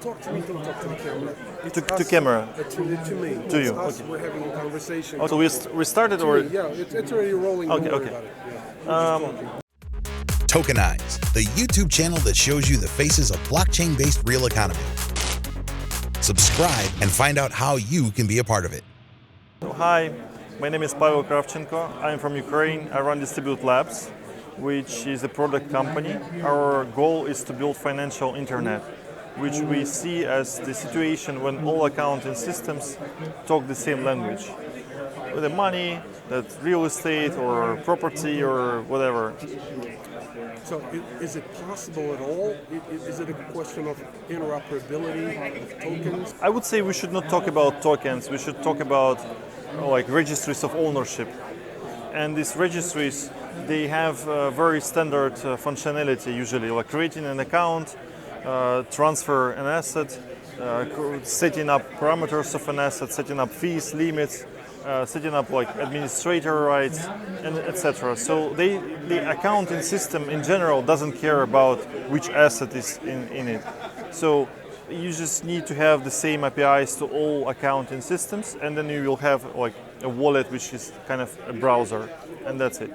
Talk to me, don't talk to the camera. To camera. To me. To you. Us, Okay. we're having a conversation. Oh, so we started To or? me, yeah, it's already rolling. Don't Okay, worry okay. about it. Yeah. We're just talking. TokenEyes, the YouTube channel that shows you the faces of blockchain-based real economy. Subscribe and find out how you can be a part of it. So, hi, my name is Pavel Kravchenko. I'm from Ukraine. I run Distribute Labs, which is a product company. Our goal is to build financial internet, which we see as the situation when all accounting systems talk the same language. With the money, that's real estate or property or whatever. So, is it possible at all? Is it a question of interoperability of tokens? I would say we should not talk about tokens. We should talk about like registries of ownership. And these registries, they have very standard functionality usually, like creating an account, transfer an asset, setting up parameters of an asset, setting up fees, limits, setting up like administrator rights, and etc. So the accounting system in general doesn't care about which asset is in it. So you just need to have the same APIs to all accounting systems, and then you will have like a wallet, which is kind of a browser, and that's it.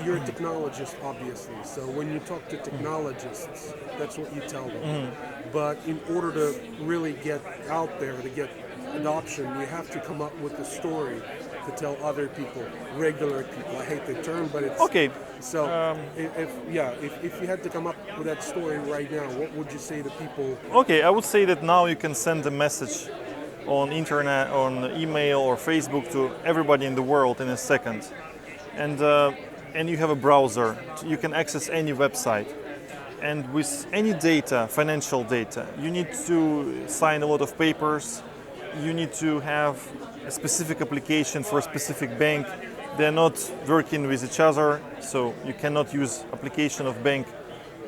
You're a technologist, obviously. So when you talk to technologists, that's what you tell them. But in order to really get out there, to get adoption, you have to come up with a story to tell other people, regular people. I hate the term, but it's Okay. So if you had to come up with that story right now, what would you say to people? Okay, I would say that now you can send a message on internet, on email or Facebook to everybody in the world in a second, and you have a browser. You can access any website, and with any data, financial data, you need to sign a lot of papers. You need to have a specific application for a specific bank. They're not working with each other, so you cannot use application of bank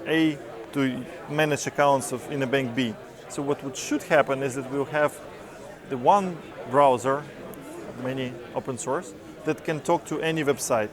A to manage accounts in a bank B. So what should happen is that we'll have the one browser, many open source, that can talk to any website,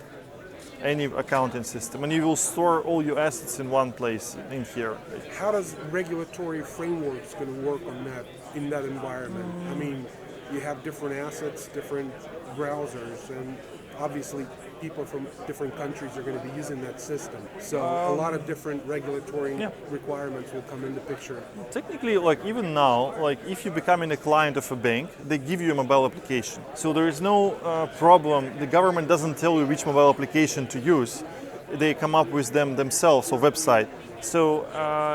any accounting system, and you will store all your assets in one place in here. How does regulatory frameworks going to work on that in that environment? I mean, you have different assets, different browsers, and obviously people from different countries are going to be using that system. So a lot of different regulatory requirements will come into picture. Technically, like even now, like if you becoming a client of a bank, they give you a mobile application. So there is no problem. The government doesn't tell you which mobile application to use. They come up with them themselves or website. So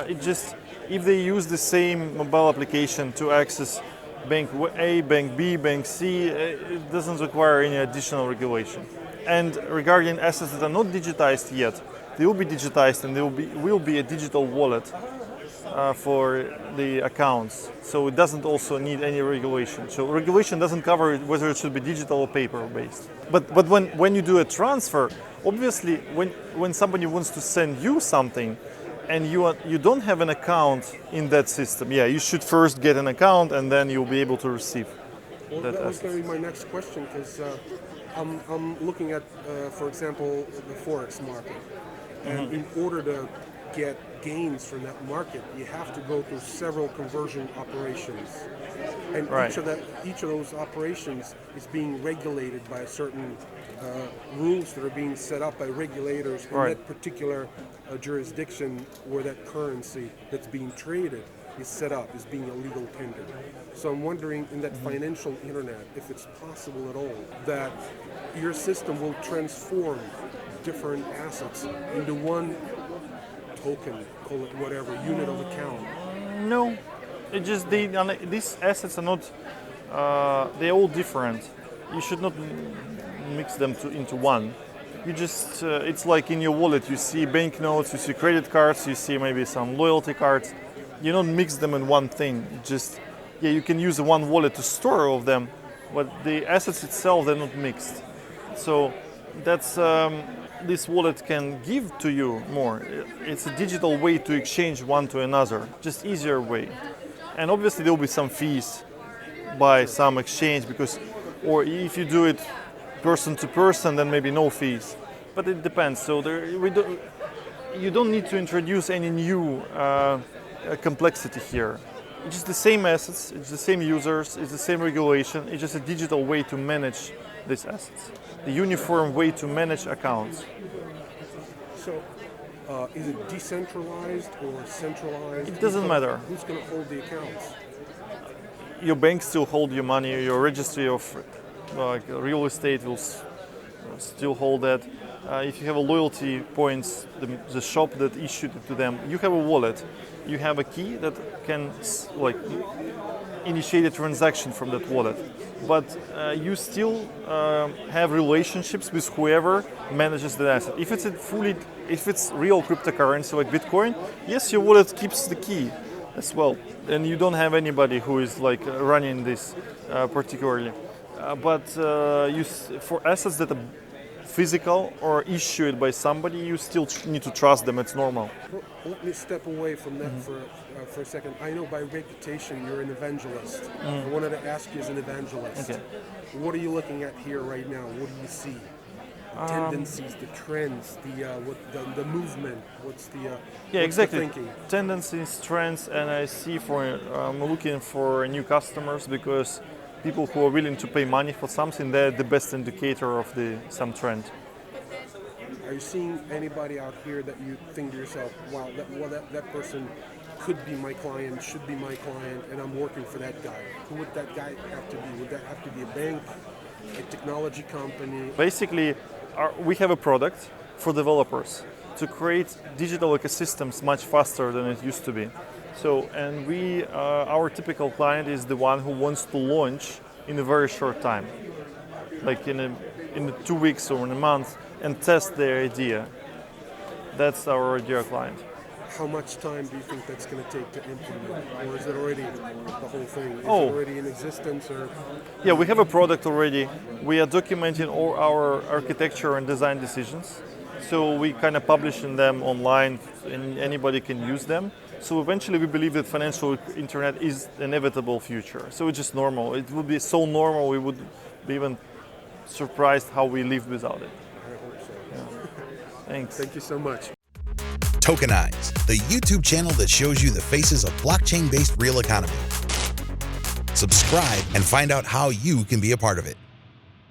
it just, if they use the same mobile application to access Bank A, Bank B, Bank C, it doesn't require any additional regulation. And regarding assets that are not digitized yet, they will be digitized and there will be a digital wallet for the accounts. So it doesn't also need any regulation. So regulation doesn't cover whether it should be digital or paper-based. But when you do a transfer, obviously when somebody wants to send you something, and you don't have an account in that system, you should first get an account and then you'll be able to receive that was going to be my next question, because I'm looking at, for example, the Forex market. And in order to get gains from that market, you have to go through several conversion operations. And each of those operations is being regulated by certain rules that are being set up by regulators in that particular jurisdiction where that currency that's being traded is set up, is being a legal tender. So I'm wondering, in that financial internet, if it's possible at all that your system will transform different assets into one token, call it whatever, unit of account. No, it just these assets are not. They're all different. You should not mix them into one. You just it's like in your wallet. You see banknotes, you see credit cards, you see maybe some loyalty cards. You don't mix them in one thing. Just you can use one wallet to store all of them, but the assets itself, they're not mixed. So that's this wallet can give to you more. It's a digital way to exchange one to another, just easier way. And obviously there will be some fees by some exchange, or if you do it person to person, then maybe no fees. But it depends. So you don't need to introduce any new complexity here. It's just the same assets, it's the same users, it's the same regulation, it's just a digital way to manage these assets. The uniform way to manage accounts. So, is it decentralized or centralized? It doesn't matter. Who's going to hold the accounts? Your bank still hold your money, your registry of real estate will still hold that. If you have a loyalty points, the shop that issued it to them, you have a wallet. You have a key that can initiate a transaction from that wallet. But you still have relationships with whoever manages the asset. If it's real cryptocurrency like Bitcoin, yes, your wallet keeps the key as well, and you don't have anybody who is running this particularly. But for assets that are physical or issued by somebody, you still need to trust them. It's normal. Well, let me step away from that for a second. I know by reputation you're an evangelist. I wanted to ask you as an evangelist, Okay. what are you looking at here right now? What do you see? The tendencies, the trends, the movement. What's the Exactly. thinking? Tendencies, trends, and I'm looking for new customers because people who are willing to pay money for something, they're the best indicator of some trend. Are you seeing anybody out here that you think to yourself, wow, that person could be my client, should be my client, and I'm working for that guy? Who would that guy have to be? Would that have to be a bank, a technology company? Basically, we have a product for developers to create digital ecosystems much faster than it used to be. So, and our typical client is the one who wants to launch in a very short time, like in 2 weeks or in a month, and test their idea. That's our ideal client. How much time do you think that's going to take to implement? Or is it already the whole thing? Is it Oh. already in existence? Or Yeah, we have a product already. We are documenting all our architecture and design decisions. So we kind of publishing them online and anybody can use them. So eventually we believe that financial internet is an inevitable future. So it's just normal. It would be so normal we would be even surprised how we live without it. I hope so. Thanks. Thank you so much. TokenEyes, the YouTube channel that shows you the faces of blockchain-based real economy. Subscribe and find out how you can be a part of it.